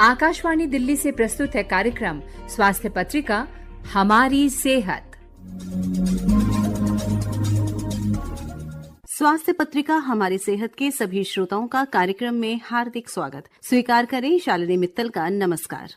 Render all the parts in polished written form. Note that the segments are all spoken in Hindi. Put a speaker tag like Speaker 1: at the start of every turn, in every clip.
Speaker 1: आकाशवाणी दिल्ली से प्रस्तुत है कार्यक्रम स्वास्थ्य पत्रिका हमारी सेहत।
Speaker 2: स्वास्थ्य पत्रिका हमारी सेहत के सभी श्रोताओं का कार्यक्रम में हार्दिक स्वागत। स्वीकार करें शालिनी मित्तल का नमस्कार।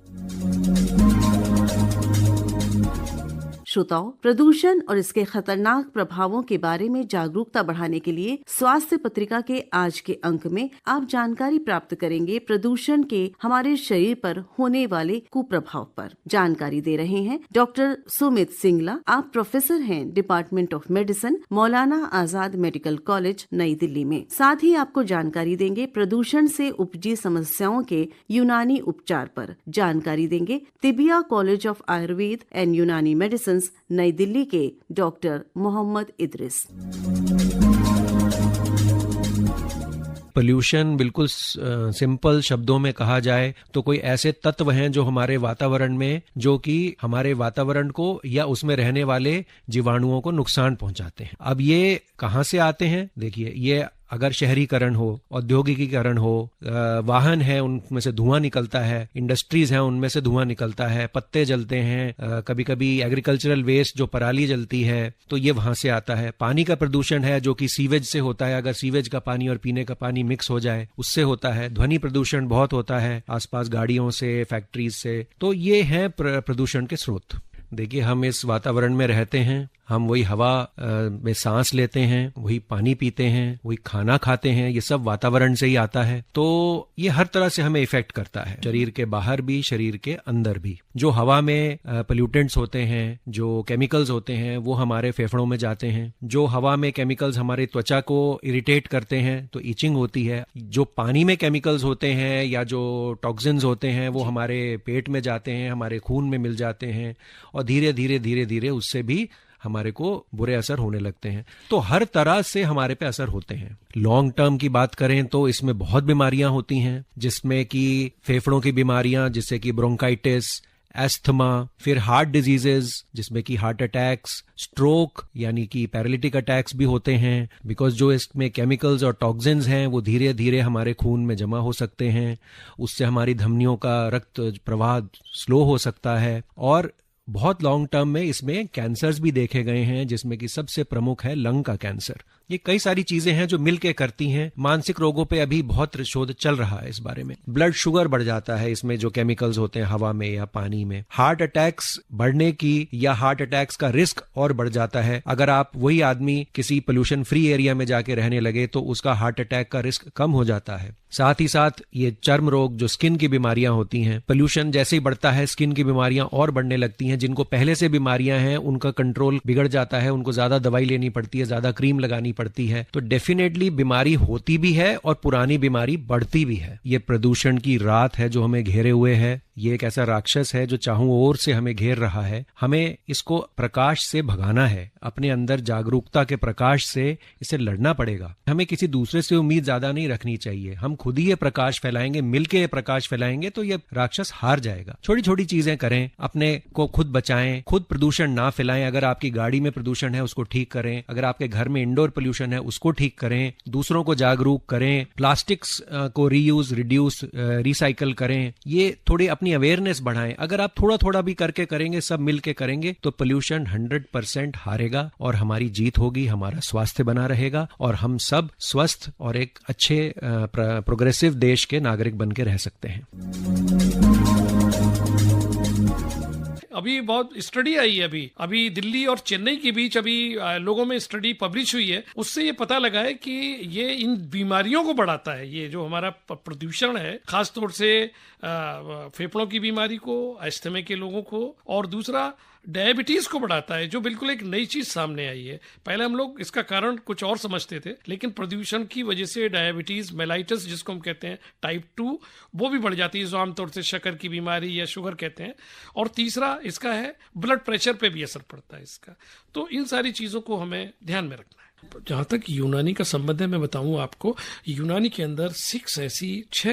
Speaker 2: श्रोताओं, प्रदूषण और इसके खतरनाक प्रभावों के बारे में जागरूकता बढ़ाने के लिए स्वास्थ्य पत्रिका के आज के अंक में आप जानकारी प्राप्त करेंगे प्रदूषण के हमारे शरीर पर होने वाले कुप्रभाव पर। जानकारी दे रहे हैं डॉक्टर सुमित सिंगला। आप प्रोफेसर हैं department of medicine, Maulana Azad medical college, नई दिल्ली में। साथ ही आपको जानकारी देंगे प्रदूषण से उपजी समस्याओं के यूनानी उपचार पर। जानकारी देंगे tibia college of Ayurveda and यूनानी मेडिसिन, नई दिल्ली के डॉक्टर मोहम्मद इद्रिस।
Speaker 3: पोल्यूशन बिल्कुल सिंपल शब्दों में कहा जाए तो कोई ऐसे तत्व हैं जो हमारे वातावरण में, जो कि हमारे वातावरण को या उसमें रहने वाले जीवाणुओं को नुकसान पहुंचाते हैं। अब ये कहां से आते हैं? देखिए, ये अगर शहरीकरण हो, औद्योगिकीकरण हो, वाहन है उनमें से धुआं निकलता है, इंडस्ट्रीज हैं उनमें से धुआं निकलता है, पत्ते जलते हैं, कभी कभी एग्रीकल्चरल वेस्ट जो पराली जलती है तो ये वहां से आता है। पानी का प्रदूषण है जो कि सीवेज से होता है, अगर सीवेज का पानी और पीने का पानी मिक्स हो जाए उससे होता है। ध्वनि प्रदूषण बहुत होता है आसपास गाड़ियों से, फैक्ट्रीज से। तो ये है प्रदूषण के स्रोत। देखिए, हम इस वातावरण में रहते हैं, हम वही हवा में सांस लेते हैं, वही पानी पीते हैं, वही खाना खाते हैं, ये सब वातावरण से ही आता है। तो ये हर तरह से हमें इफेक्ट करता है, शरीर के बाहर भी, शरीर के अंदर भी। जो हवा में पोल्यूटेंट्स होते हैं, जो केमिकल्स होते हैं, वो हमारे फेफड़ों में जाते हैं। जो हवा में केमिकल्स हमारी त्वचा को इरिटेट करते हैं तो इचिंग होती है। जो पानी में केमिकल्स होते हैं या जो टॉक्सिन्स होते हैं वो हमारे पेट में जाते हैं, हमारे खून में मिल जाते हैं और धीरे धीरे उससे भी हमारे को बुरे असर होने लगते हैं। तो हर तरह से हमारे पे असर होते हैं। लॉन्ग टर्म की बात करें तो इसमें बहुत बीमारियां होती हैं, जिसमें कि फेफड़ों की बीमारियां जिससे कि ब्रोंकाइटिस, एस्थमा, फिर हार्ट डिजीजेस जिसमें कि हार्ट अटैक्स, स्ट्रोक यानी कि पैरालिटिक अटैक्स भी होते हैं, बिकॉज जो इसमें केमिकल्स और टॉक्सिन्स हैं वो धीरे धीरे हमारे खून में जमा हो सकते हैं। उससे हमारी धमनियों का रक्त प्रवाह स्लो हो सकता है। और बहुत लॉन्ग टर्म में इसमें कैंसर्स भी देखे गए हैं, जिसमें कि सबसे प्रमुख है लंग का कैंसर। ये कई सारी चीजें हैं जो मिलके करती हैं। मानसिक रोगों पे अभी बहुत शोध चल रहा है इस बारे में। ब्लड शुगर बढ़ जाता है इसमें जो केमिकल्स होते हैं हवा में या पानी में। हार्ट अटैक्स बढ़ने की या हार्ट अटैक्स का रिस्क और बढ़ जाता है। अगर आप वही आदमी किसी पोल्यूशन फ्री एरिया में जाके रहने लगे तो उसका हार्ट अटैक का रिस्क कम हो जाता है। साथ ही साथ ये चर्म रोग, जो स्किन की बीमारियां होती हैं, पोल्यूशन जैसे ही बढ़ता है स्किन की बीमारियां और बढ़ने लगती हैं। जिनको पहले से बीमारियां हैं उनका कंट्रोल बिगड़ जाता है, उनको ज्यादा दवाई लेनी पड़ती है, ज्यादा क्रीम लगानी पड़ती है। तो डेफिनेटली बीमारी होती भी है और पुरानी बीमारी बढ़ती भी है। ये प्रदूषण की रात है जो हमें घेरे हुए है। ये एक ऐसा राक्षस है जो चारों ओर से हमें घेर रहा है। हमें इसको प्रकाश से भगाना है, अपने अंदर जागरूकता के प्रकाश से इसे लड़ना पड़ेगा। हमें किसी दूसरे से उम्मीद ज्यादा नहीं रखनी चाहिए। हम खुद ही ये प्रकाश फैलाएंगे, मिलके ये प्रकाश फैलाएंगे तो ये राक्षस हार जाएगा। छोटी छोटी चीजें करें, अपने को खुद बचाएं, खुद प्रदूषण ना फैलाएं। अगर आपकी गाड़ी में प्रदूषण है उसको ठीक करें, अगर आपके घर में इंडोर पोल्यूशन है उसको ठीक करें, दूसरों को जागरूक करें, प्लास्टिक्स को रीयूज, रिड्यूस, रिसाइकल करें। ये थोड़ी अपनी अवेयरनेस बढ़ाएं। अगर आप थोड़ा थोड़ा भी करके करेंगे, सब मिलके करेंगे तो पोल्यूशन 100% हारेगा और हमारी जीत होगी, हमारा स्वास्थ्य बना रहेगा और हम सब स्वस्थ और एक अच्छे प्रोग्रेसिव देश के नागरिक बन के रह सकते हैं।
Speaker 4: अभी बहुत स्टडी आई है अभी दिल्ली और चेन्नई के बीच अभी लोगों में स्टडी पब्लिश हुई है। उससे ये पता लगा है कि ये इन बीमारियों को बढ़ाता है। ये जो हमारा प्रदूषण है, खास तौर से फेफड़ों की बीमारी को, अस्थमा के लोगों को, और दूसरा डायबिटीज को बढ़ाता है, जो बिल्कुल एक नई चीज सामने आई है। पहले हम लोग इसका कारण कुछ और समझते थे, लेकिन प्रदूषण की वजह से डायबिटीज मेलाइटस जिसको हम कहते हैं टाइप 2, वो भी बढ़ जाती है, जो आमतौर से शक्कर की बीमारी या शुगर कहते हैं। और तीसरा इसका है ब्लड प्रेशर पे भी असर पड़ता है इसका। तो इन सारी चीजों को हमें ध्यान में रखना है। जहां तक यूनानी का संबंध है, मैं बताऊं आपको, यूनानी के अंदर 6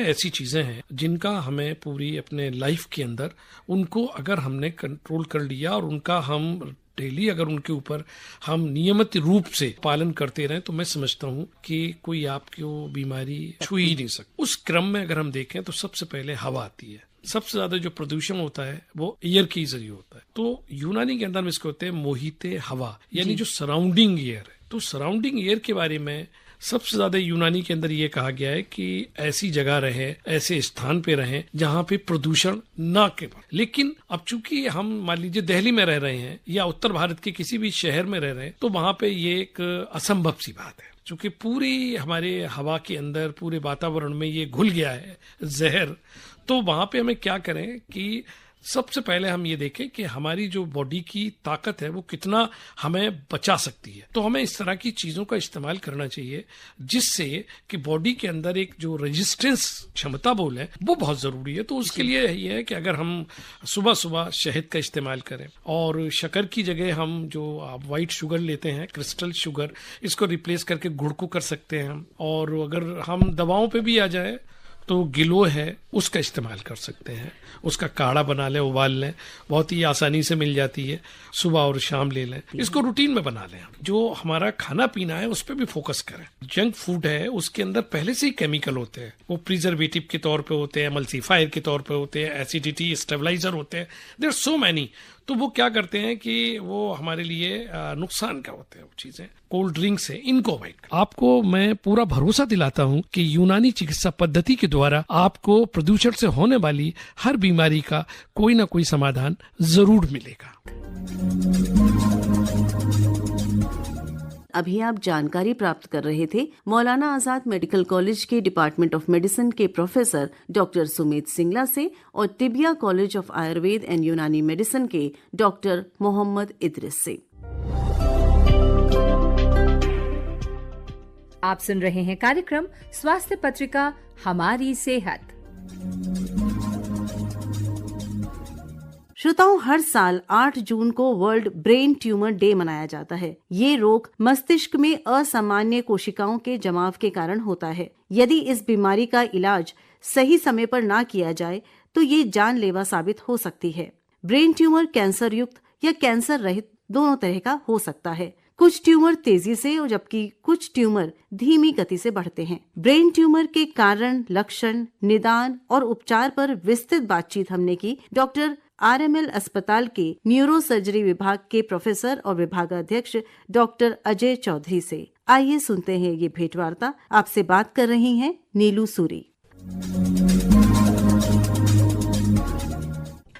Speaker 4: ऐसी चीजें हैं जिनका हमें पूरी अपने लाइफ के अंदर, उनको अगर हमने कंट्रोल कर लिया और उनका हम डेली अगर उनके ऊपर हम नियमित रूप से पालन करते रहें, तो मैं समझता हूं कि कोई आपको बीमारी छू ही नहीं सकती। उस क्रम में अगर हम देखें तो सबसे पहले हवा आती है। सबसे ज्यादा जो प्रदूषण होता है वो एयर के जरिए होता है। तो यूनानी के अंदर में इसको होते हैं मोहिते हवा, यानी जो सराउंडिंग एयर है। तो सराउंडिंग एयर के बारे में सबसे ज्यादा यूनानी के अंदर ये कहा गया है कि ऐसी जगह रहे, ऐसे स्थान पे रहें जहां पे प्रदूषण ना के। लेकिन अब चूंकि हम मान लीजिए दिल्ली में रह रहे हैं या उत्तर भारत के किसी भी शहर में रह रहे हैं, तो वहां पे ये एक असंभव सी बात है, क्योंकि पूरी हमारे हवा के अंदर, पूरे वातावरण में ये घुल गया है जहर। तो वहां पे हमें क्या करें कि सबसे पहले हम ये देखें कि हमारी जो बॉडी की ताकत है वो कितना हमें बचा सकती है। तो हमें इस तरह की चीजों का इस्तेमाल करना चाहिए जिससे कि बॉडी के अंदर एक जो रेजिस्टेंस क्षमता बोल है वो बहुत जरूरी है। तो उसके लिए ये है कि अगर हम सुबह सुबह शहद का इस्तेमाल करें और शक्कर की जगह हम जो व्हाइट शुगर लेते हैं, क्रिस्टल शुगर, इसको रिप्लेस करके गुड़ को कर सकते हैं हम। और अगर हम दवाओं पे भी आ जाए तो गिलो है उसका इस्तेमाल कर सकते हैं, उसका काढ़ा बना लें, उबाल लें, बहुत ही आसानी से मिल जाती है, सुबह और शाम ले लें, इसको रूटीन में बना लें। जो हमारा खाना पीना है उस पर भी फोकस करें। जंक फूड है उसके अंदर पहले से ही केमिकल होते हैं, वो प्रिजर्वेटिव के तौर पे होते हैं, एमल्सीफायर के तौर पे होते हैं, एसिडिटी स्टेबलाइजर होते हैं, देयर आर सो मैनी। तो वो क्या करते हैं कि वो हमारे लिए नुकसान का होते हैं वो चीजें। कोल्ड ड्रिंक से इनको अवॉइड करें। आपको मैं पूरा भरोसा दिलाता हूं कि यूनानी चिकित्सा पद्धति के द्वारा आपको प्रदूषण से होने वाली हर बीमारी का कोई ना कोई समाधान जरूर मिलेगा।
Speaker 2: अभी आप जानकारी प्राप्त कर रहे थे मौलाना आजाद मेडिकल कॉलेज के डिपार्टमेंट ऑफ मेडिसिन के प्रोफेसर डॉक्टर सुमित सिंगला से और tibia college of Ayurveda and यूनानी मेडिसिन के डॉक्टर मोहम्मद इद्रिस से।
Speaker 1: आप सुन रहे हैं कार्यक्रम स्वास्थ्य पत्रिका हमारी सेहत।
Speaker 2: श्रोताओं, हर साल 8 जून को वर्ल्ड ब्रेन ट्यूमर डे मनाया जाता है। ये रोग मस्तिष्क में असामान्य कोशिकाओं के जमाव के कारण होता है। यदि इस बीमारी का इलाज सही समय पर ना किया जाए तो ये जानलेवा साबित हो सकती है। ब्रेन ट्यूमर कैंसर युक्त या कैंसर रहित दोनों तरह का हो सकता है। कुछ ट्यूमर तेजी से और जबकि कुछ ट्यूमर धीमी गति से बढ़ते हैं। ब्रेन ट्यूमर के कारण, लक्षण, निदान और उपचार पर विस्तृत बातचीत हमने की डॉक्टर RML अस्पताल के न्यूरो सर्जरी विभाग के प्रोफेसर और विभागाध्यक्ष डॉक्टर अजय चौधरी से। आइए सुनते हैं ये भेंटवार्ता। आपसे बात कर रही हैं नीलू सूरी।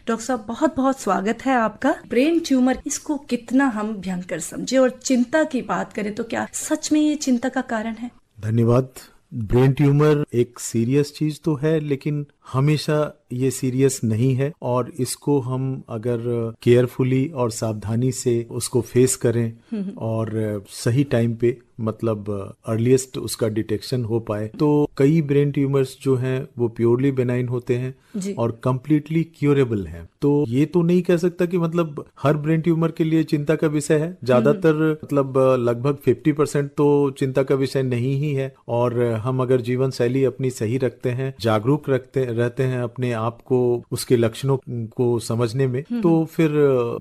Speaker 5: डॉक्टर साहब, बहुत बहुत स्वागत है आपका। ब्रेन ट्यूमर, इसको कितना हम भयंकर समझे और चिंता की बात करें तो क्या सच में ये चिंता का कारण है?
Speaker 6: धन्यवाद। ब्रेन ट्यूमर एक सीरियस चीज तो है, लेकिन हमेशा ये सीरियस नहीं है और इसको हम अगर केयरफुली और सावधानी से उसको फेस करें और सही टाइम पे, मतलब अर्लीस्ट उसका डिटेक्शन हो पाए, तो कई ब्रेन ट्यूमर्स जो हैं वो प्योरली बेनाइन होते हैं और कंप्लीटली क्यूरेबल हैं। तो ये तो नहीं कह सकता कि मतलब हर ब्रेन ट्यूमर के लिए चिंता का विषय है। ज्यादातर मतलब लगभग 50% तो चिंता का विषय नहीं ही है। और हम अगर जीवन शैली अपनी सही रखते हैं, जागरूक रहते हैं अपने आप को उसके लक्षणों को समझने में, तो फिर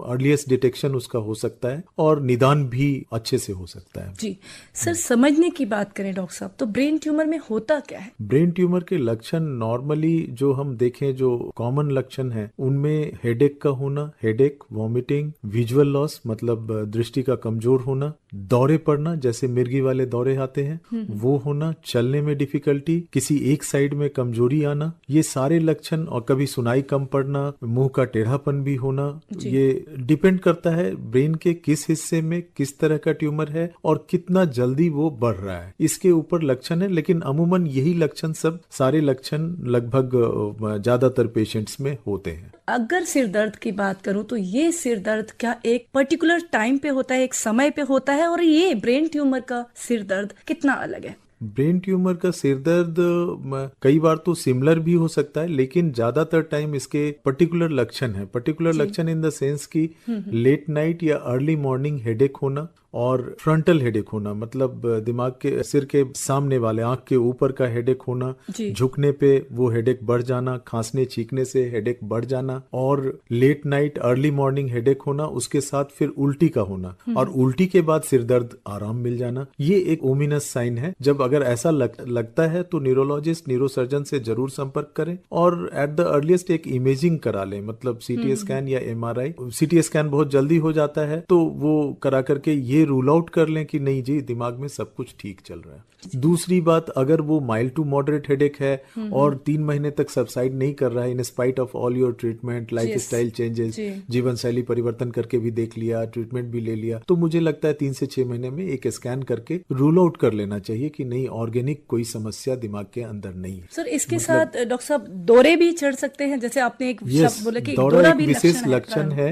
Speaker 6: अर्लीस्ट डिटेक्शन उसका हो सकता है और निदान भी अच्छे से हो सकता है।
Speaker 5: जी सर, समझने की बात करें डॉक्टर साहब, तो ब्रेन ट्यूमर में होता क्या है?
Speaker 6: ब्रेन ट्यूमर के लक्षण नॉर्मली जो हम देखें, जो कॉमन लक्षण हैं, उनमें हेडेक का होना, हेडेक, वॉमिटिंग, विजुअल लॉस मतलब दृष्टि का कमजोर होना, दौरे पड़ना जैसे मिर्गी वाले दौरे आते हैं वो होना, चलने में डिफिकल्टी, किसी एक साइड में कमजोरी आना, ये सारे लक्षण, और कभी सुनाई कम पड़ना, मुंह का टेढ़ापन भी होना, ये डिपेंड करता है ब्रेन के किस हिस्से में किस तरह का ट्यूमर है और कितना जल्दी वो बढ़ रहा है, इसके ऊपर लक्षण है। लेकिन अमूमन यही लक्षण, सब सारे लक्षण लगभग ज्यादातर पेशेंट्स में होते हैं।
Speaker 5: अगर सिर दर्द की बात करूं तो ये सिर दर्द क्या एक पर्टिकुलर टाइम पे होता है, एक समय पे होता है, और ये ब्रेन ट्यूमर का सिर दर्द कितना अलग है?
Speaker 6: ब्रेन ट्यूमर का सिर दर्द कई बार तो सिमिलर भी हो सकता है, लेकिन ज्यादातर टाइम इसके पर्टिकुलर लक्षण है। पर्टिकुलर लक्षण इन द सेंस कि लेट नाइट या अर्ली मॉर्निंग हेडेक होना, और फ्रंटल हेडेक होना, मतलब दिमाग के सिर के सामने वाले आंख के ऊपर का हेडेक होना, झुकने पे वो हेडेक बढ़ जाना, खांसने छींकने से हेडेक बढ़ जाना, और late night early morning headache होना, उसके साथ फिर उल्टी का होना, और उल्टी के बाद सिर दर्द आराम मिल जाना। ये एक ओमिनस साइन है। जब अगर ऐसा लगता है तो न्यूरोलॉजिस्ट, न्यूरोसर्जन से जरूर संपर्क करें और एट द अर्लीस्ट एक इमेजिंग करा लें, मतलब सीटी स्कैन या एमआरआई। सीटी स्कैन बहुत जल्दी हो जाता है तो वो करा करके ये रूल आउट कर लें कि नहीं जी, दिमाग में सब कुछ ठीक चल रहा है। दूसरी बात, अगर वो माइल्ड टू मॉडरेट हेडेक है और 3 महीने तक सबसाइड नहीं कर रहा है, in spite of all your treatment, life style changes, जीवन शैली परिवर्तन करके भी देख लिया, ट्रीटमेंट भी ले लिया, तो मुझे लगता है 3 से 6 महीने में एक स्कैन करके रूल आउट कर लेना चाहिए कि नहीं, ऑर्गेनिक कोई समस्या दिमाग के अंदर नहीं है।
Speaker 5: सर, इसके साथ डॉक्टर साहब दौरे भी चढ़ सकते हैं, जैसे आपने एक शब्द बोला कि दौरा एक
Speaker 6: विशेष लक्षण है।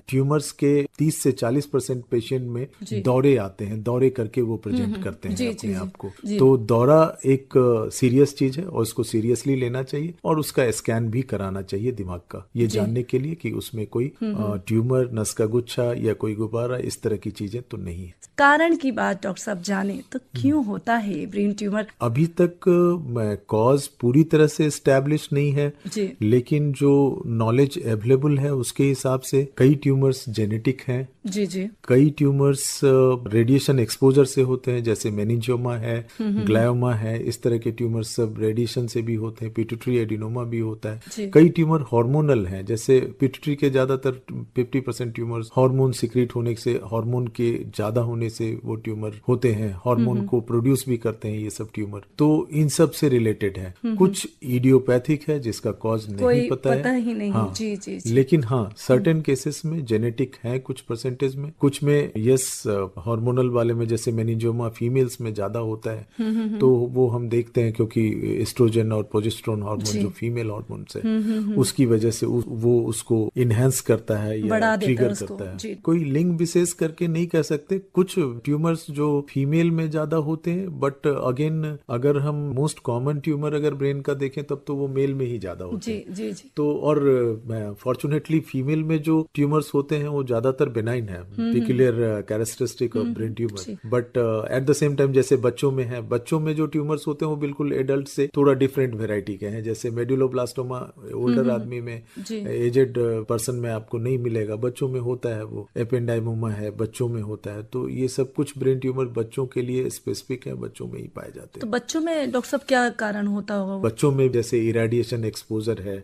Speaker 6: ट्यूमर्स के 30 से 40% पेशेंट में दौरे आते हैं, दौरे करके वो प्रेजेंट करते हैं अपने आप को। तो दौरा एक सीरियस चीज है और उसको सीरियसली लेना चाहिए और उसका स्कैन भी कराना चाहिए दिमाग का, ये जानने के लिए कि उसमें कोई ट्यूमर, नस का गुच्छा या कोई गुब्बारा, इस तरह की चीजें तो नहीं है।
Speaker 5: कारण की बात डॉक्टर साहब जाने तो क्यों होता है ब्रेन ट्यूमर?
Speaker 6: अभी तक कॉज पूरी तरह से एस्टैब्लिश नहीं है, लेकिन जो नॉलेज अवेलेबल है उसके हिसाब से कई ट्यूमर्स जेनेटिक हैं, कई ट्यूमर्स रेडिएशन एक्सपोजर से होते हैं, जैसे मेनिंजियोमा है, ग्लायोमा है, इस तरह के ट्यूमर्स सब रेडिएशन से भी होते हैं, पिट्यूटरी एडिनोमा भी होता है। कई ट्यूमर हार्मोनल हैं, जैसे पिट्यूटरी के ज्यादातर 50% ट्यूमर्स हार्मोन सिक्रीट होने से, हार्मोन के ज्यादा होने से वो ट्यूमर होते हैं, हार्मोन को प्रोड्यूस भी करते हैं ये सब ट्यूमर, तो इन सब से रिलेटेड है। कुछ इडियोपैथिक है जिसका कॉज नहीं पता
Speaker 5: ही नहीं।
Speaker 6: हाँ, लेकिन हाँ, सर्टेन केसेस में जेनेटिक है कुछ परसेंटेज में, कुछ में यस हार्मोनल वाले में, जैसे मेनिंजियोमा फीमेल्स में ज्यादा होता है, तो वो हम देखते हैं क्योंकि एस्ट्रोजन और प्रोजेस्टेरोन हार्मोन जो फीमेल हार्मोन है उसकी वजह से वो उसको इनहेंस करता है या ट्रिगर करता है। कोई लिंग विशेष करके नहीं कह सकते, कुछ ट्यूमर्स जो फीमेल में ज्यादा होते हैं, बट अगेन अगर हम मोस्ट कॉमन ट्यूमर अगर ब्रेन का देखें तब तो वो मेल में ही ज्यादा होते हैं। तो और फॉर्चुनेटली फीमेल में जो ट्यूमर्स होते हैं वो ज्यादातर बेनाइन है, peculiar characteristic of brain tumour, but at the same time जैसे बच्चों में है, बच्चों में जो ट्यूमर्स होते हैं वो बिल्कुल एडल्ट से थोड़ा डिफरेंट वेराइटी के हैं, जैसे मेडुलोब्लास्टोमा ओल्डर आदमी में, एजेड पर्सन में आपको नहीं मिलेगा, बच्चों में होता है, वो एपेंडाइमोमा है बच्चों में होता है। तो ये सब कुछ ब्रेन ट्यूमर बच्चों के लिए स्पेसिफिक है, बच्चों में ही पाए जाते हैं।
Speaker 5: तो बच्चों में डॉक्टर साहब क्या कारण होता होगा?
Speaker 6: बच्चों में जैसे इरेडिएशन एक्सपोजर है,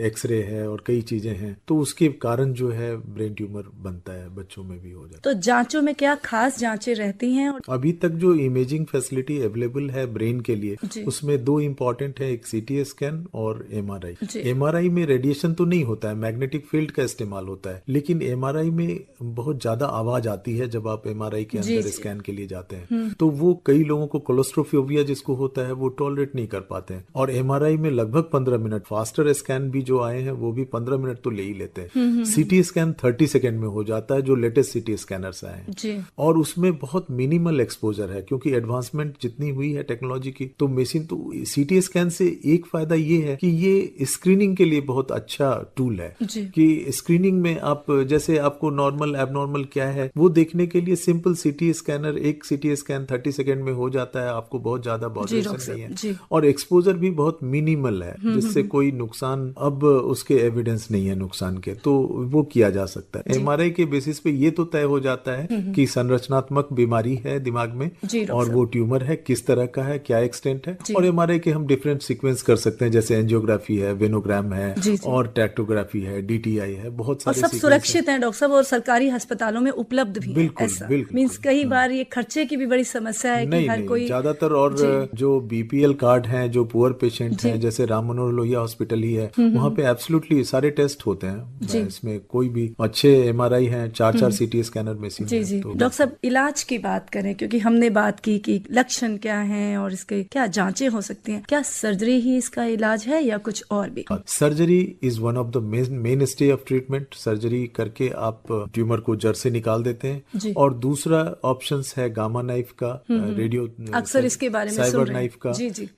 Speaker 6: एक्सरे है और कई चीजें हैं, तो उसके कारण जो है ब्रेन ट्यूमर बनता है, बच्चों में भी हो जाता है।
Speaker 5: तो जांचों में क्या खास जांचें रहती हैं?
Speaker 6: अभी तक जो इमेजिंग फैसिलिटी अवेलेबल है ब्रेन के लिए, उसमें 2 इम्पोर्टेंट है, एक सीटी स्कैन और एमआरआई। एमआरआई में रेडिएशन तो नहीं होता है, मैग्नेटिक फील्ड का इस्तेमाल होता है, लेकिन एमआरआई में बहुत ज्यादा आवाज आती है जब आप एमआरआई के अंदर स्कैन के लिए जाते हैं, तो वो कई लोगों को कोलोस्ट्रोफोबिया जिसको होता है वो टॉलरेट नहीं कर पाते हैं। और एमआरआई में लगभग 15 मिनट, फास्टर स्कैन भी जो आए हैं वो भी 15 मिनट तो ले ही लेते हैं। सीटी स्कैन 30 सेकेंड में हो जाता है, जो लेटेस्ट सीटी स्कैनर्स आए हैं, और उसमें बहुत मिनिमल एक्सपोजर है, क्योंकि एडवांसमेंट जितनी हुई है टेक्नोलॉजी की, तो मशीन तो सीटी स्कैन से एक फायदा ये है कि ये स्क्रीनिंग के लिए बहुत अच्छा टूल है, कि स्क्रीनिंग में आप जैसे आपको नॉर्मल एबनॉर्मल क्या है वो देखने के लिए सिंपल सीटी स्कैनर, एक सीटी स्कैन 30 सेकेंड में हो जाता है, आपको बहुत ज्यादा बॉडरेशन नहीं है, और एक्सपोजर भी बहुत मिनिमल है, जिससे कोई नुकसान, अब उसके एविडेंस नहीं है नुकसान के, तो वो किया जा सकता है। एमआरआई के बेसिस पे ये तो तय हो जाता है कि संरचनात्मक बीमारी है दिमाग में और वो ट्यूमर है, किस तरह का है, क्या एक्सटेंट है, और एमआरआई के हम डिफरेंट सीक्वेंस कर सकते हैं, जैसे एंजियोग्राफी है, वेनोग्राम है, और टैक्टोग्राफी है, डीटीआई है, बहुत सारे
Speaker 5: सब सुरक्षित हैं डॉक्टर साहब, और सरकारी अस्पतालों में उपलब्ध भी
Speaker 6: बिल्कुल।
Speaker 5: मींस कई बार ये खर्चे की भी बड़ी समस्या है कि हर कोई
Speaker 6: ज्यादातर, और जो बीपीएल कार्ड हैं, जो पुअर पेशेंट हैं, जैसे राम मनोहर लोहिया हॉस्पिटल ही है, वहाँ पे एब्सोल्युटली सारे टेस्ट होते हैं, इसमें कोई भी अच्छे एमआरआई हैं, 4 सीटी स्कैनर मशीन।
Speaker 5: तो डॉक्टर साहब इलाज की बात करें, क्योंकि हमने बात की कि लक्षण क्या हैं और इसके क्या जांचें हो सकती हैं, क्या सर्जरी ही इसका इलाज है या कुछ और भी?
Speaker 6: Surgery is one of the main stay of treatment. Surgery करके आप ट्यूमर को जड़ से निकाल देते हैं, और दूसरा ऑप्शन है गामा नाइफ का, रेडियो,
Speaker 5: अक्सर इसके बारे में
Speaker 6: साइबर नाइफ का,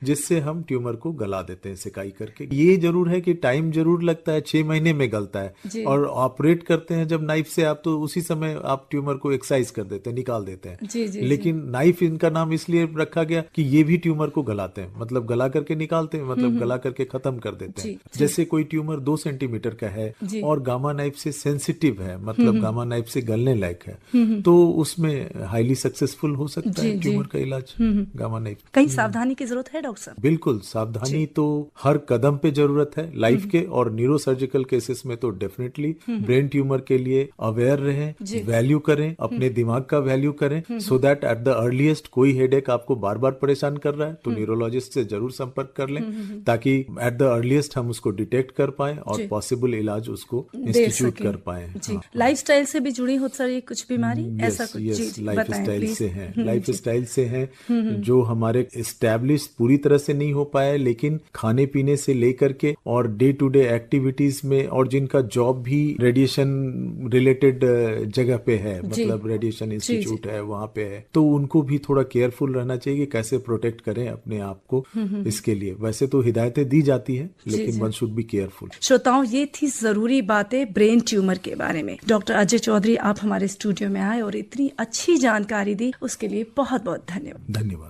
Speaker 6: जिससे हम ट्यूमर को गला देते हैं सिकाई करके। ये जरूर है कि टाइम जरूर लगता है, 6 महीने में गलता है, और ऑपरेट करते हैं जब नाइफ से आप, तो उसी समय आप ट्यूमर को एक्साइज कर देते हैं, निकाल देते हैं।
Speaker 5: जी, जी,
Speaker 6: लेकिन नाइफ इनका नाम इसलिए रखा गया कि ये भी ट्यूमर को गलाते हैं, मतलब गला करके निकालते हैं, मतलब गला करके खत्म कर देते हैं। जैसे कोई ट्यूमर 2 सेंटीमीटर का है और गामा नाइफ से सेंसिटिव है, मतलब गामा नाइफ से गलने लायक है, तो उसमें हाईली सक्सेसफुल हो सकता है ट्यूमर का इलाज गामा नाइफ।
Speaker 5: कहीं सावधानी की जरूरत है डॉक्टर साहब?
Speaker 6: बिल्कुल, सावधानी तो हर कदम पे जरूरत है लाइफ के, और न्यूरोसर्जिकल केसेस में तो डेफिनेटली ब्रेन ट्यूमर के लिए अवेयर रहें, वैल्यू करें, अपने दिमाग का वैल्यू करें, so that at the earliest कोई हेडेक आपको बार बार परेशान कर रहा है तो न्यूरोलॉजिस्ट से जरूर संपर्क कर लें, ताकि एट द अर्लीस्ट हम उसको डिटेक्ट कर पाए और पॉसिबल इलाज उसको इंस्टीट्यूट कर पाए।
Speaker 5: लाइफस्टाइल से भी जुड़ी हो सर कुछ बीमारी, ऐसा कुछ
Speaker 6: लाइफस्टाइल से है, लाइफस्टाइल से है जो हमारे एस्टैब्लिश पूरी तरह से नहीं हो पाया, लेकिन खाने पीने से लेकर के और डे टू डे एक्टिविटीज में, और जिनका जॉब भी रेडिएशन रिलेटेड जगह पे है, मतलब रेडिएशन इंस्टीट्यूट है वहां पे है, तो उनको भी थोड़ा केयरफुल रहना चाहिए कि कैसे प्रोटेक्ट करें अपने आप को। इसके लिए वैसे तो हिदायतें दी जाती है, लेकिन वन शुड बी केयरफुल।
Speaker 5: श्रोताओं, ये थी जरूरी बातें ब्रेन ट्यूमर के बारे में। डॉक्टर अजय चौधरी, आप हमारे स्टूडियो में आए और इतनी अच्छी जानकारी दी, उसके लिए बहुत बहुत धन्यवाद।
Speaker 6: धन्यवाद।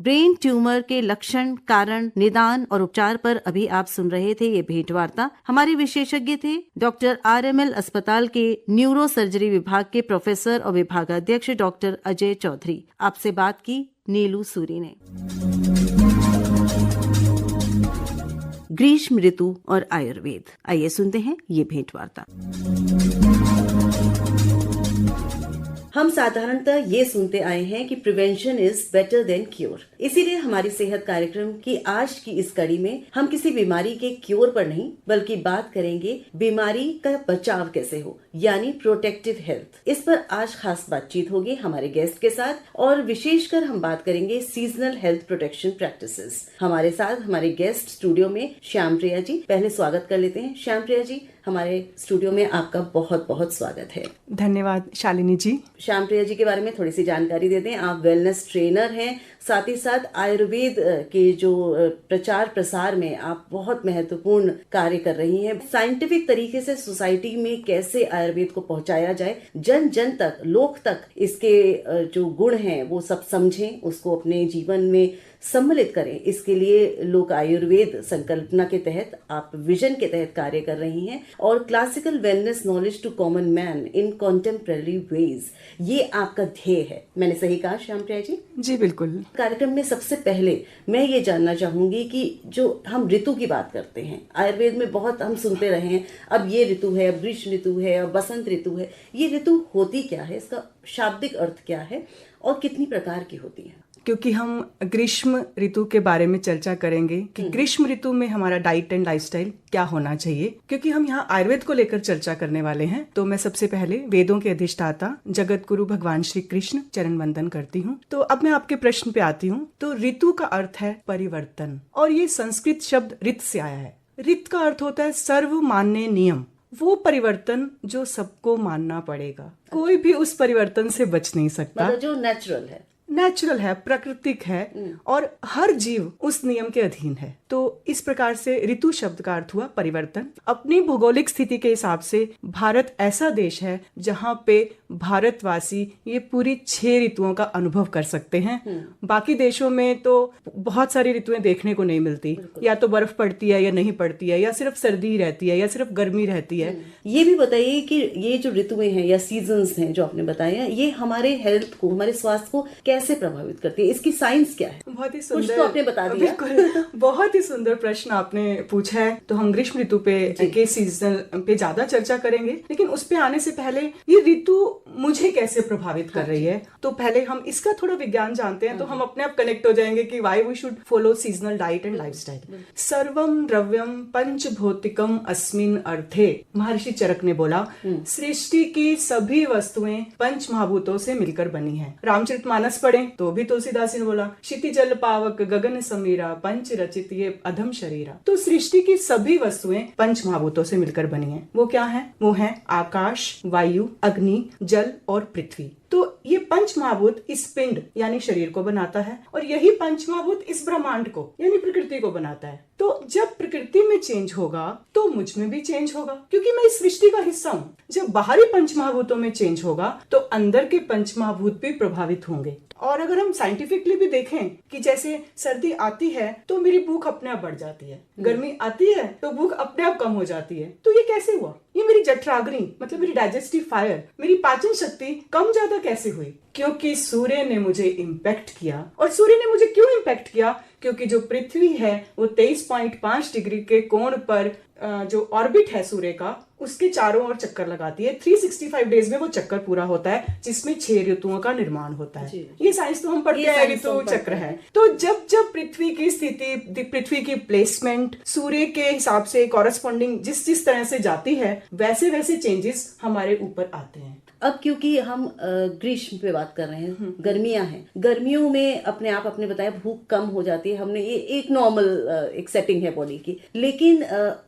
Speaker 2: ब्रेन ट्यूमर के लक्षण, कारण, निदान और उपचार पर अभी आप सुन रहे थे ये भेंट वार्ता। हमारे विशेषज्ञ थे डॉक्टर RML अस्पताल के न्यूरो सर्जरी विभाग के प्रोफेसर और विभागाध्यक्ष डॉक्टर अजय चौधरी। आपसे बात की नीलू सूरी ने। ग्रीष्म ऋतु और आयुर्वेद, आइए सुनते हैं ये भेंट वार्ता। हम साधारणतः ये सुनते आए हैं कि prevention is better than cure. इसीलिए हमारी सेहत कार्यक्रम की आज की इस कड़ी में हम किसी बीमारी के क्योर पर नहीं, बल्कि बात करेंगे बीमारी का बचाव कैसे हो, यानी प्रोटेक्टिव हेल्थ। इस पर आज खास बातचीत होगी हमारे गेस्ट के साथ, और विशेषकर हम बात करेंगे सीजनल हेल्थ प्रोटेक्शन प्रैक्टिसेस। हमारे साथ हमारे गेस्ट स्टूडियो में श्याम प्रिया जी। पहले स्वागत कर लेते हैं। श्याम प्रिया जी, हमारे स्टूडियो में आपका बहुत बहुत स्वागत है।
Speaker 7: धन्यवाद शालिनी जी।
Speaker 2: श्याम प्रिया जी के बारे में थोड़ी सी जानकारी दे दें। आप वेलनेस ट्रेनर हैं, साथ ही साथ आयुर्वेद के जो प्रचार प्रसार में आप बहुत महत्वपूर्ण कार्य कर रही हैं। साइंटिफिक तरीके से सोसाइटी में कैसे आयुर्वेद को पहुंचाया जाए, जन जन तक, लोक तक इसके जो गुण हैं वो सब समझें, उसको अपने जीवन में सम्मिलित करें, इसके लिए लोक आयुर्वेद संकल्पना के तहत आप विजन के तहत कार्य कर रही हैं। और classical wellness knowledge to common man in contemporary ways, ये आपका ध्येय है। मैंने सही कहा श्याम प्रिया जी?
Speaker 7: जी बिल्कुल।
Speaker 2: कार्यक्रम में सबसे पहले मैं ये जानना चाहूंगी कि जो हम ऋतु की बात करते हैं, आयुर्वेद में बहुत हम सुनते रहे हैं, अब ये ऋतु है, अब ग्रीष्म ऋतु है, अब बसंत ऋतु है। ये ऋतु होती क्या है, इसका शाब्दिक अर्थ क्या है और कितनी प्रकार की होती है?
Speaker 7: क्योंकि हम ग्रीष्म ऋतु के बारे में चर्चा करेंगे कि ग्रीष्म ऋतु में हमारा डाइट एंड लाइफस्टाइल क्या होना चाहिए, क्योंकि हम यहाँ आयुर्वेद को लेकर चर्चा करने वाले हैं, तो मैं सबसे पहले वेदों के अधिष्ठाता जगत गुरु भगवान श्री कृष्ण चरण वंदन करती हूँ। तो अब मैं आपके प्रश्न पे आती हूँ। तो ऋतु का अर्थ है परिवर्तन, और ये संस्कृत शब्द ऋत से आया है। ऋत का अर्थ होता है सर्व मान्य नियम, वो परिवर्तन जो सबको मानना पड़ेगा। कोई भी उस परिवर्तन से बच नहीं सकता,
Speaker 2: मतलब जो नेचुरल है, प्राकृतिक है, और हर जीव उस नियम के अधीन है। तो इस प्रकार से ऋतु शब्द का अर्थ हुआ परिवर्तन। अपनी भौगोलिक स्थिति के हिसाब से भारत ऐसा देश है जहाँ पे भारतवासी ये पूरी 6 ऋतुओं का अनुभव कर सकते हैं। बाकी देशों में तो बहुत सारी ऋतुएं देखने को नहीं मिलती, या तो बर्फ पड़ती है या नहीं पड़ती है, या सिर्फ सर्दी रहती है या सिर्फ गर्मी रहती है। ये भी बताइए कि ये जो ऋतुएं हैं या सीजन्स हैं जो आपने बताया, ये हमारे हेल्थ को, हमारे स्वास्थ्य को कैसे प्रभावित करती है, इसकी साइंस क्या है?
Speaker 7: बहुत ही सुंदर,
Speaker 2: कुछ तो आपने बता दिया।
Speaker 7: बिल्कुल, बहुत ही सुंदर प्रश्न आपने पूछा है। तो हम ग्रीष्म ऋतु पे के सीजन पे ज्यादा चर्चा करेंगे, लेकिन उस पे आने से पहले ये ऋतु मुझे कैसे प्रभावित कर रही है, तो पहले हम इसका थोड़ा विज्ञान जानते हैं, तो हम अपने आप कनेक्ट हो जाएंगे कि why we should follow seasonal diet and lifestyle. सर्वम द्रव्यम पंच भौतिकम अस्मिन अर्थे, महर्षि चरक ने बोला, सृष्टि की सभी वस्तुएं पंच महाभूतों से मिलकर बनी है। रामचरितमानस पढ़ें तो भी तुलसीदास ने बोला, क्षिति जल पावक गगन समीरा पंच रचित ये अधम शरीरा। तो सृष्टि की सभी वस्तुएं पंच महाभूतों से मिलकर बनी है। वो क्या है? वो है आकाश, वायु, अग्नि, जल और पृथ्वी। तो ये पंच पंच महाभूत इस पिंड यानी शरीर को बनाता है और यही पंच महाभूत इस ब्रह्मांड को यानी प्रकृति को बनाता है। तो जब प्रकृति में चेंज होगा तो मुझ में भी चेंज होगा, क्योंकि मैं इस सृष्टि का हिस्सा हूँ। जब बाहरी पंच महाभूतों में चेंज होगा तो अंदर के पंच महाभूत भी प्रभावित होंगे। और अगर हम साइंटिफिकली भी देखें कि जैसे सर्दी आती है तो मेरी भूख अपने आप बढ़ जाती है, गर्मी आती है तो भूख अपने आप कम हो जाती है। तो ये कैसे हुआ? ये मेरी जठराग्नि मतलब मेरी डाइजेस्टिव फायर, मेरी पाचन शक्ति कम ज्यादा कैसे हुई? क्योंकि सूर्य ने मुझे इम्पैक्ट किया। और सूर्य ने मुझे क्यों इम्पैक्ट किया? क्योंकि जो पृथ्वी है वो 23.5 डिग्री के कोण पर जो ऑर्बिट है सूर्य का उसके चारों ओर चक्कर लगाती है। 365 डेज में वो चक्कर पूरा होता है, जिसमें 6 ऋतुओं का निर्माण होता है। ये साइंस तो हम पढ़ते हैं, ऋतु चक्र है। तो जब जब पृथ्वी की स्थिति, पृथ्वी की प्लेसमेंट सूर्य के हिसाब से कॉरेस्पॉन्डिंग जिस जिस तरह से जाती है वैसे वैसे चेंजेस हमारे ऊपर आते हैं।
Speaker 2: अब क्योंकि हम ग्रीष्म पे बात कर रहे हैं, गर्मियां हैं, गर्मियों में अपने आप आपने बताया भूख कम हो जाती है, हमने ये एक नॉर्मल एक सेटिंग है बॉडी की। लेकिन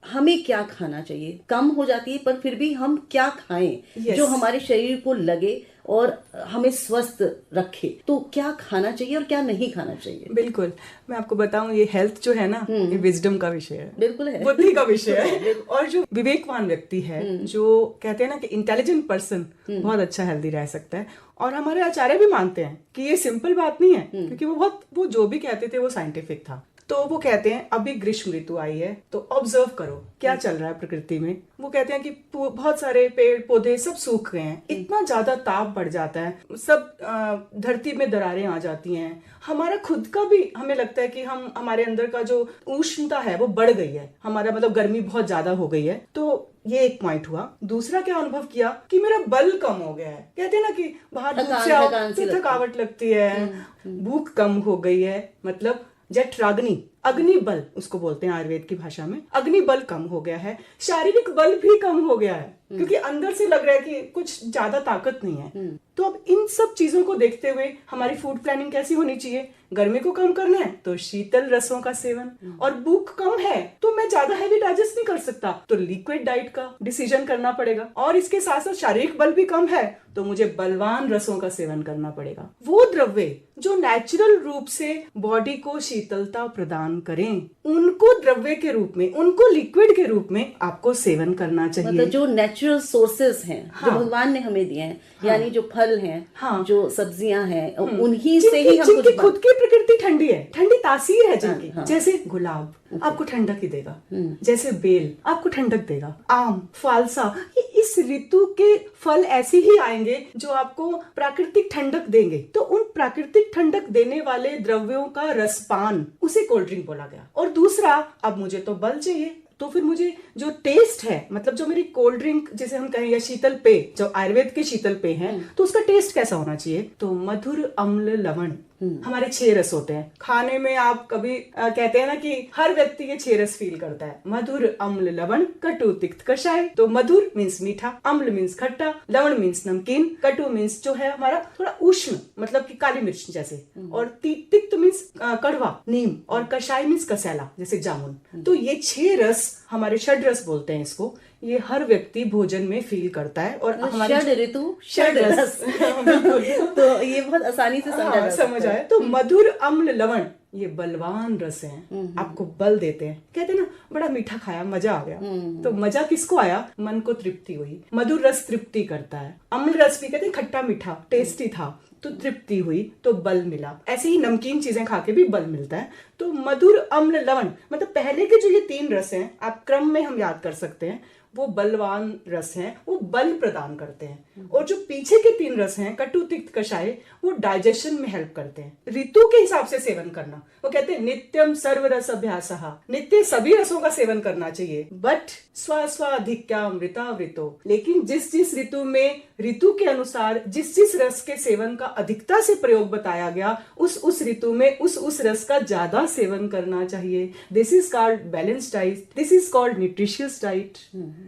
Speaker 2: हमें क्या खाना चाहिए? कम हो जाती है पर फिर भी हम क्या खाएं जो हमारे शरीर को लगे और हमें स्वस्थ रखे? तो क्या खाना चाहिए और क्या नहीं खाना चाहिए?
Speaker 7: बिल्कुल, मैं आपको बताऊं, ये हेल्थ जो है ना, ये विजडम का विषय है,
Speaker 2: बिल्कुल है,
Speaker 7: बुद्धि का विषय है। और जो विवेकवान व्यक्ति है, जो कहते हैं ना कि इंटेलिजेंट पर्सन बहुत अच्छा हेल्दी रह सकता है। और हमारे आचार्य भी मानते हैं कि ये सिंपल बात नहीं है, क्योंकि वो जो भी कहते थे वो साइंटिफिक था। तो वो कहते हैं अभी ग्रीष्म ऋतु आई है तो ऑब्जर्व करो क्या चल रहा है प्रकृति में। वो कहते हैं कि बहुत सारे पेड़ पौधे सब सूख गए हैं, इतना ज्यादा ताप बढ़ जाता है, सब धरती में दरारें आ जाती हैं। हमारा खुद का भी हमें लगता है कि हमारे अंदर का जो उष्णता है वो बढ़ गई है, हमारा मतलब गर्मी बहुत ज्यादा हो गई है। तो ये एक पॉइंट हुआ। दूसरा क्या अनुभव किया कि मेरा बल कम हो गया है। कहते हैं ना कि बाहर धूप से आओ तो थकावट लगती है, भूख कम हो गई है, मतलब जठराग्नि, अग्नि बल उसको बोलते हैं आयुर्वेद की भाषा में। अग्नि बल कम हो गया है, शारीरिक बल भी कम हो गया है, क्योंकि अंदर से लग रहा है कि कुछ ज्यादा ताकत नहीं है। तो अब इन सब चीजों को देखते हुए हमारी फूड प्लानिंग कैसी होनी चाहिए? गर्मी को कम करना है तो शीतल रसों का सेवन, और भूख कम है तो मैं ज्यादा हैवी डाइजेस्ट नहीं कर सकता तो लिक्विड डाइट का डिसीजन करना पड़ेगा। और इसके साथ साथ शारीरिक बल भी कम है तो मुझे बलवान रसों का सेवन करना पड़ेगा, वो द्रव्य जो नेचुरल रूप से बॉडी को शीतलता प्रदान करें, उनको द्रव्य के रूप में, उनको लिक्विड के रूप में आपको सेवन करना चाहिए।
Speaker 2: मतलब जो नेचुरल सोर्सेस हैं, जो भगवान ने हमें दिए हैं, यानी जो फल हैं, जो सब्जियां हैं, उन्हीं से ही हम
Speaker 7: जिनकी खुद की प्रकृति ठंडी है, ठंडी तासीर है जिनकी, जैसे गुलाब आपको ठंडक ही देगा, जैसे बेल आपको ठंडक देगा, आम, फालसा, इस ऋतु के फल ऐसे ही आएंगे जो आपको प्राकृतिक ठंडक देंगे। तो उन प्राकृतिक ठंडक देने वाले द्रव्यों का रसपान, उसे कोल्ड ड्रिंक बोला गया। और दूसरा, अब मुझे तो बल चाहिए, तो फिर मुझे जो टेस्ट है, मतलब जो मेरी कोल्ड ड्रिंक जिसे हम कहें या शीतल पेय, जो आयुर्वेद के शीतल पेय हैं, तो उसका टेस्ट कैसा होना चाहिए? तो मधुर, अम्ल, लवण, हमारे 6 रस होते हैं। खाने में आप कभी कहते हैं ना कि हर व्यक्ति ये 6 रस फील करता है, मधुर, अम्ल, लवण, कटु, तिक्त, कषाय। तो मधुर मीन्स मीठा, अम्ल मीन्स खट्टा, लवण मीन्स नमकीन, कटु मीन्स जो है हमारा थोड़ा उष्ण, मतलब कि काली मिर्च जैसे, और तिक्त मीन्स कड़वा, नीम, और कषाय मीन्स कसैला जैसे जामुन। तो ये 6 रस, हमारे षड रस बोलते हैं इसको, ये हर व्यक्ति भोजन में फील करता है। और हमारे
Speaker 2: षड ऋतु षड रस तो ये बहुत आसानी से
Speaker 7: समझ आया। तो मधुर, अम्ल, लवण ये बलवान रस हैं, आपको बल देते हैं। कहते हैं ना बड़ा मीठा खाया, मजा आ गया। तो मजा किसको आया? मन को तृप्ति हुई। मधुर रस तृप्ति करता है। अम्ल रस भी कहते हैं खट्टा मीठा, टेस्टी था तो तृप्ति हुई, तो बल मिला। ऐसे ही नमकीन चीजें खा के भी बल मिलता है। तो मधुर, अम्ल, लवण, मतलब पहले के जो ये 3 रस हैं, आप क्रम में हम याद कर सकते हैं, वो बलवान रस हैं, वो बल प्रदान करते हैं। और जो पीछे के 3 रस हैं, कटु, तिक्त, कषाय, वो डाइजेशन में हेल्प करते हैं। ऋतु के हिसाब से सेवन करना, वो कहते हैं नित्यम सर्वरस अभ्यासः, नित्य सभी रसों का सेवन करना चाहिए, बट स्वास्वाधिक्यामृतावृतो, लेकिन जिस जिस ऋतु में ऋतु के अनुसार जिस जिस रस के सेवन का अधिकता से प्रयोग बताया गया, उस ऋतु में उस रस का ज्यादा सेवन करना चाहिए। This is called balance diet, this is called nutritious diet,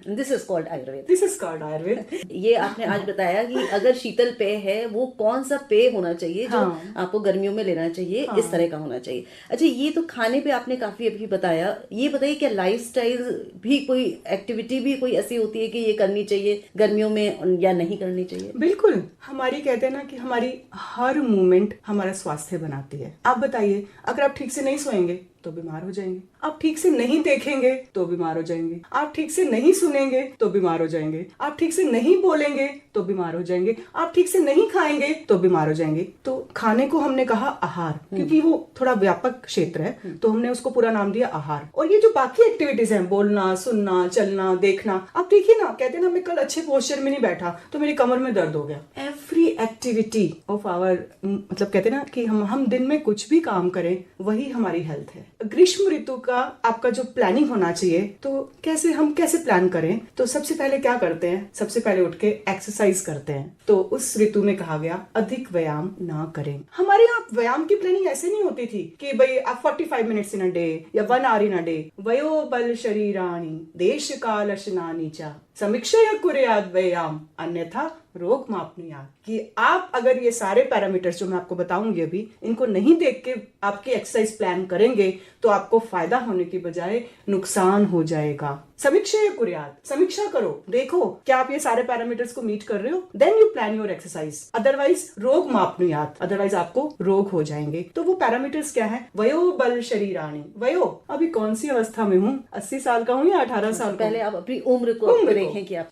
Speaker 2: this is called Ayurveda,
Speaker 7: this is called Ayurveda.
Speaker 2: ये आपने आज बताया कि अगर शीतल पेय है वो कौन सा पेय होना चाहिए जो आपको गर्मियों में लेना चाहिए, इस तरह का होना चाहिए। अच्छा, ये तो खाने पे आपने काफी अभी बताया। ये बताइए क्या लाइफस्टाइल भी, कोई एक्टिविटी भी कोई ऐसी होती है कि ये करनी चाहिए गर्मियों में या नहीं करनी चाहिए?
Speaker 7: बिल्कुल, हमारी कहते हैं ना कि हमारी हमारी हर मूवमेंट हमारा स्वास्थ्य बनाती है। आप बताइए, अगर आप ठीक से नहीं सोएंगे तो बीमार हो जाएंगे, आप ठीक से नहीं देखेंगे तो बीमार हो जाएंगे, आप ठीक से नहीं सुनेंगे तो बीमार हो जाएंगे, आप ठीक से नहीं बोलेंगे तो बीमार हो जाएंगे, आप ठीक से नहीं खाएंगे तो बीमार हो जाएंगे। तो खाने को हमने कहा आहार, क्योंकि वो थोड़ा व्यापक क्षेत्र है तो हमने उसको पूरा नाम दिया आहार। और ये जो बाकी एक्टिविटीज हैं, बोलना, सुनना, चलना, देखना, आप देखिए ना, कहते हैं ना मैं कल अच्छे पोस्चर में नहीं बैठा तो मेरी कमर में दर्द हो गया। एवरी एक्टिविटी ऑफ आवर, मतलब कहते हैं ना कि हम दिन में कुछ भी काम करें वही हमारी हेल्थ है। ग्रीष्म ऋतु का आपका जो प्लानिंग होना चाहिए, तो कैसे प्लान करें? तो सबसे पहले क्या करते हैं, सबसे पहले उठ के एक्सरसाइज करते हैं। तो उस ऋतु में कहा गया अधिक व्यायाम ना करें। हमारे यहाँ व्यायाम की प्लानिंग ऐसे नहीं होती थी कि भाई आप 45 मिनट्स इन अ डे या 1 आवर इन अ डे। वयो बल शरीराणि देश काल अशनानि च समीक्षया कुर्याद व्यायाम अन्यथा रोग मापनुयात। कि आप अगर ये सारे पैरामीटर्स जो मैं आपको बताऊंगी अभी, इनको नहीं देख के आपकी एक्सरसाइज प्लान करेंगे तो आपको फायदा होने की बजाय नुकसान हो जाएगा। समीक्षा कुर्याद, समीक्षा करो, देखो क्या आप ये सारे पैरामीटर्स को मीट कर रहे हो, then you plan your exercise. Otherwise रोग मापनुयात, अदरवाइज आपको रोग हो जाएंगे। तो वो पैरामीटर्स क्या है? वयो बल शरीराणि। वयो, अभी कौन सी अवस्था में हूँ, 80 साल का हूँ या 18 साल का?
Speaker 2: पहले आप अपनी उम्र को देखें कि आप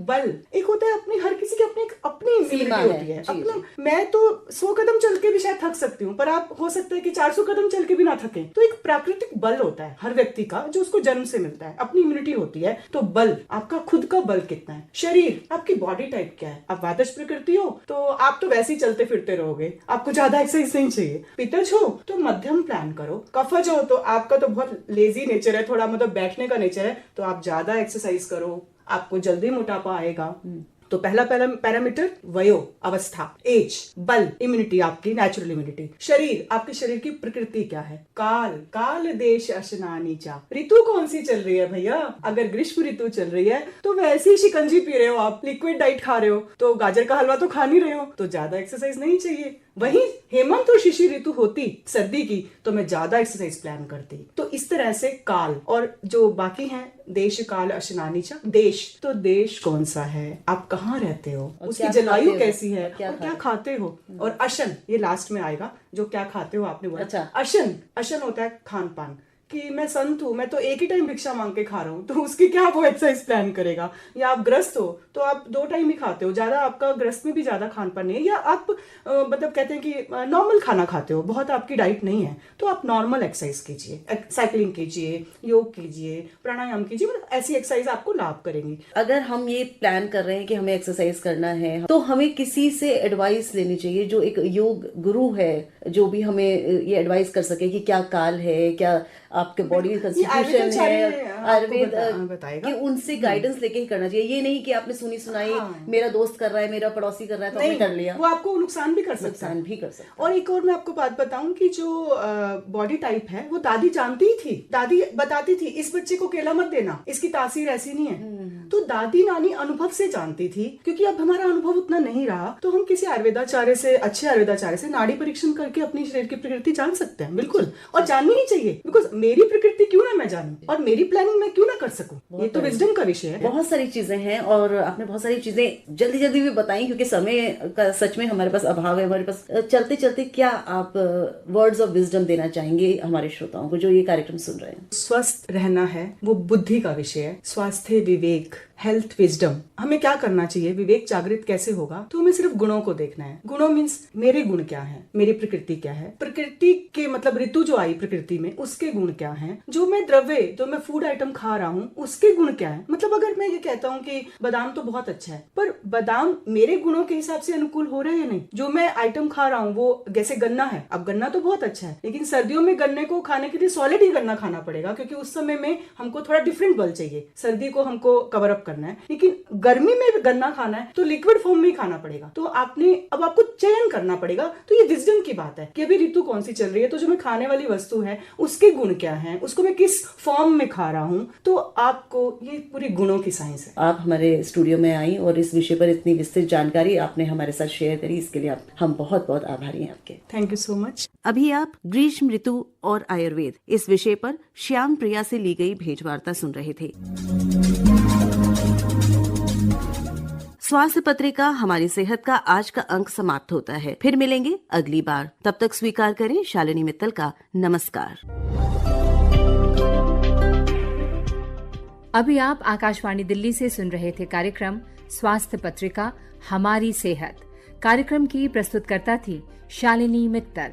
Speaker 7: बल एक होता है, अपनी हर किसी की अपनी
Speaker 2: सीमा
Speaker 7: होती है। अपना, मैं तो 100 कदम चल के भी शायद थक सकती हूँ, पर आप हो सकता है कि 400 कदम चल के भी ना थके। तो एक प्राकृतिक बल होता है हर व्यक्ति का जो उसको जन्म से मिलता है, अपनी इम्यूनिटी होती है। तो बल, आपका खुद का बल कितना है? शरीर, आपकी बॉडी टाइप क्या है? आप वातज प्रकृति हो तो आप तो वैसे ही चलते फिरते रहोगे, आपको ज्यादा एक्सरसाइज नहीं चाहिए। पित्तज हो तो मध्यम प्लान करो। कफज हो तो आपका तो बहुत लेजी नेचर है, थोड़ा मतलब बैठने का नेचर है, तो आप ज्यादा एक्सरसाइज करो, आपको जल्दी मोटापा आएगा। तो पहला पैरामीटर वयो, अवस्था, एज, बल, इम्यूनिटी, आपकी नेचुरल इम्यूनिटी। शरीर, आपके शरीर की प्रकृति क्या है? काल देश अशनानि चा, ऋतु कौन सी चल रही है भैया? अगर ग्रीष्म ऋतु चल रही है तो वैसे ही शिकंजी पी रहे हो आप, लिक्विड डाइट खा रहे हो, तो गाजर का हलवा तो खा नहीं रहे हो, तो ज्यादा एक्सरसाइज नहीं चाहिए। वही हेमंत और शिशिर ऋतु होती सर्दी की तो मैं ज्यादा एक्सरसाइज प्लान करती। तो इस तरह से काल, और जो बाकी हैं देश काल अशनानि च। देश, तो देश कौन सा है, आप कहाँ रहते हो, उसकी जलवायु कैसी है, और क्या खाते हो। और अशन, ये लास्ट में आएगा, जो क्या खाते हो आपने बोला।
Speaker 2: अच्छा।
Speaker 7: अशन होता है खान पान, कि मैं संत हूँ, मैं तो एक ही टाइम भिक्षा मांग के खा रहा हूँ, तो उसकी क्या वो एक्सरसाइज प्लान करेगा। या आप ग्रस्त हो तो आप 2 टाइम ही खाते हो, ज्यादा आपका ग्रस्त में भी ज्यादा खान पान नहीं है, या आप मतलब कहते हैं कि नॉर्मल खाना खाते हो, बहुत आपकी डाइट नहीं है, तो आप नॉर्मल एक्सरसाइज कीजिए, साइकिलिंग कीजिए, योग कीजिए, प्राणायाम कीजिए, मतलब ऐसी एक्सरसाइज आपको लाभ करेंगी।
Speaker 2: अगर हम ये प्लान कर रहे हैं कि हमें एक्सरसाइज करना है तो हमें किसी से एडवाइस लेनी चाहिए, जो एक योग गुरु है, जो भी हमें ये एडवाइस कर सके कि क्या काल है, क्या आपके बॉडी कंस्टिट्यूशन है, आयुर्वेद कि उनसे गाइडेंस लेके ही करना चाहिए। ये नहीं कि आपने सुनी सुनाई, मेरा दोस्त कर रहा है, मेरा पड़ोसी कर रहा है तो आपने कर लिया,
Speaker 7: वो आपको नुकसान भी कर सकता है। और एक और मैं आपको बात बताऊं कि जो बॉडी टाइप है वो दादी जानती ही थी, दादी बताती थी इस बच्चे को केला मत देना, इसकी तासीर ऐसी नहीं है। तो दादी नानी अनुभव से जानती थी। क्योंकि अब हमारा अनुभव उतना नहीं रहा तो हम किसी आयुर्वेदाचार्य से, अच्छे आयुर्वेदाचार्य से नाड़ी परीक्षण करके अपनी शरीर की प्रकृति जान सकते हैं, बिल्कुल, और जाननी ही चाहिए। बिकॉज मेरी प्रकृति क्यों ना मैं जानूं, और मेरी प्लानिंग मैं क्यों ना कर सकूं, ये तो विजडम का विषय है।
Speaker 2: बहुत सारी चीजें हैं और आपने बहुत सारी चीजें जल्दी जल्दी भी बताई, क्योंकि समय का सच में हमारे पास अभाव है। हमारे पास चलते चलते क्या आप वर्ड्स ऑफ विजडम देना चाहेंगे हमारे श्रोताओं को जो ये कार्यक्रम सुन रहे हैं?
Speaker 7: स्वस्थ रहना है वो बुद्धि का विषय है, स्वास्थ्य, विवेक, हेल्थ, विजडम। हमें क्या करना चाहिए, विवेक जागृत कैसे होगा, तो हमें सिर्फ गुणों को देखना है। गुणों मीन्स मेरे गुण क्या है, मेरी प्रकृति क्या है, प्रकृति के मतलब ऋतु जो आई प्रकृति में उसके गुण क्या हैं, जो मैं द्रव्य, जो मैं फूड आइटम खा रहा हूँ उसके गुण क्या है। मतलब अगर मैं ये कहता हूँ कि बादाम तो बहुत अच्छा है, पर बादाम मेरे गुणों के हिसाब से अनुकूल हो रहे हैं या नहीं। जो मैं आइटम खा रहा हूँ वो जैसे गन्ना है, अब गन्ना तो बहुत अच्छा है, लेकिन सर्दियों में गन्ने को खाने के लिए सॉलिड ही गन्ना खाना पड़ेगा, क्योंकि उस समय में हमको थोड़ा डिफरेंट बल चाहिए, सर्दी को हमको कवर अप करना है। लेकिन गर्मी में गन्ना खाना है तो लिक्विड फॉर्म में ही खाना पड़ेगा। तो अब आपको चयन करना पड़ेगा। तो ये विजडम की बात है कि अभी ऋतु कौन सी चल रही है, तो जो मैं खाने वाली वस्तु है उसके गुण क्या है, उसको मैं किस फॉर्म में खा रहा हूँ। तो आपको ये पूरी गुणों की साइंस है।
Speaker 2: आप हमारे स्टूडियो में आई और इस विषय पर इतनी विस्तृत जानकारी आपने हमारे साथ शेयर करी, इसके लिए हम बहुत बहुत आभारी हैं आपके।
Speaker 7: Thank you so much.
Speaker 2: अभी आप ग्रीष्म ऋतु और आयुर्वेद इस विषय पर श्याम प्रिया से ली गई भेंटवार्ता सुन रहे थे। स्वास्थ्य पत्रिका हमारी सेहत का आज का अंक समाप्त होता है। फिर मिलेंगे अगली बार, तब तक स्वीकार करें शालिनी मित्तल का नमस्कार।
Speaker 1: अभी आप आकाशवाणी दिल्ली से सुन रहे थे कार्यक्रम स्वास्थ्य पत्रिका हमारी सेहत। कार्यक्रम की प्रस्तुतकर्ता थी शालिनी मित्तल।